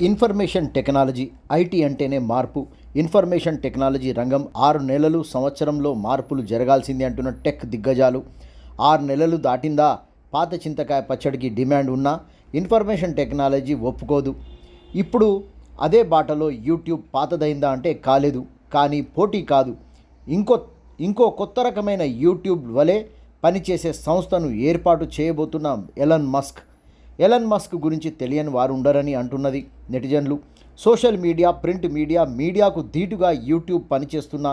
Information technology IT అంటేనే మార్పు. Information technology రంగం 6 నెలలు సంవత్సరంలో మార్పులు జరగాల్సింది అంటున్న టెక్ దిగ్గజాలు. 6 నెలలు దాటిందా పాత చింతకాయ పచ్చడికి డిమాండ్ ఉన్నా ఇన్ఫర్మేషన్ టెక్నాలజీ ఒప్పుకోదు. ఇప్పుడు అదే బాటలో యూట్యూబ్ పాతదైందా అంటే కాలేదు. కానీ పోటీ కాదు, ఇంకో కొత్త రకమైన యూట్యూబ్ వలె పనిచేసే సంస్థను ఏర్పాటు చేయబోతున్న ఎలన్ మస్క్ గురించి తెలియని వారు ఉండరని అంటున్నది నెటిజన్లు. సోషల్ మీడియా, ప్రింట్ మీడియాకు ధీటుగా యూట్యూబ్ పనిచేస్తున్న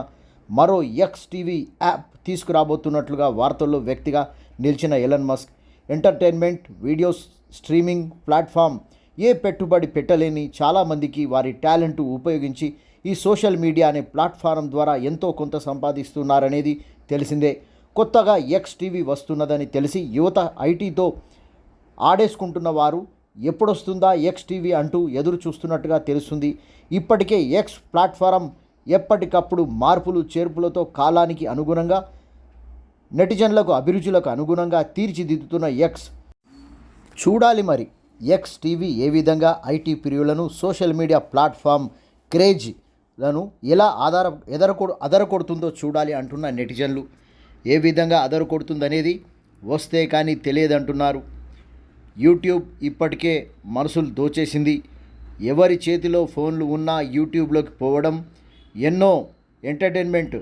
మరో ఎక్స్ టీవీ యాప్ తీసుకురాబోతున్నట్లుగా వార్తల్లో వ్యక్తిగా నిలిచిన Elon Musk entertainment video streaming platform ఏ పెట్టుబడి పెట్టలేని చాలామందికి వారి టాలెంట్ ఉపయోగించి ఈ సోషల్ మీడియా అనే ప్లాట్ఫారం ద్వారా ఎంతో కొంత సంపాదిస్తున్నారనేది తెలిసిందే. కొత్తగా ఎక్స్ టీవీ వస్తున్నదని తెలిసి యువత ఐటీతో ఆడేసుకుంటున్న వారు ఎప్పుడొస్తుందా ఎక్స్ టీవీ అంటూ ఎదురు చూస్తున్నట్టుగా తెలుస్తుంది. ఇప్పటికే ఎక్స్ ప్లాట్ఫారం ఎప్పటికప్పుడు మార్పులు చేర్పులతో కాలానికి అనుగుణంగా నెటిజన్లకు అభిరుచులకు అనుగుణంగా తీర్చిదిద్దుతున్న ఎక్స్. చూడాలి మరి ఎక్స్ టీవీ ఏ విధంగా ఐటీ ప్రియులను, సోషల్ మీడియా ప్లాట్ఫామ్ క్రేజ్లను ఎలా అదరకొడుతుందో చూడాలి అంటున్న నెటిజన్లు. ఏ విధంగా అదరకొడుతుందనేది వస్తే కానీ తెలియదంటున్నారు. యూట్యూబ్ ఇప్పటికే మనసులు దోచేసింది. ఎవరి చేతిలో ఫోన్లు ఉన్నా యూట్యూబ్లోకి పోవడం, ఎన్నో ఎంటర్టైన్మెంట్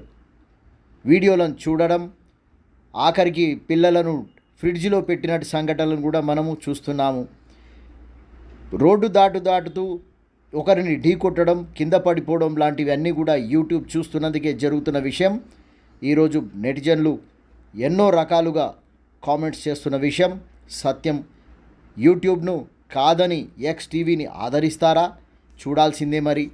వీడియోలను చూడడం, ఆఖరికి పిల్లలను ఫ్రిడ్జ్లో పెట్టినట్టు సంఘటనలను కూడా మనము చూస్తున్నాము. రోడ్డు దాటుతూ ఒకరిని ఢీకొట్టడం, కింద పడిపోవడం లాంటివన్నీ కూడా యూట్యూబ్ చూస్తున్నందుకే జరుగుతున్న విషయం. ఈరోజు నెటిజన్లు ఎన్నో రకాలుగా కామెంట్స్ చేస్తున్న విషయం సత్యం. యూట్యూబ్ను కాదని ఎక్స్ టీవీని ఆదరిస్తారా? చూడాల్సిందే మరి.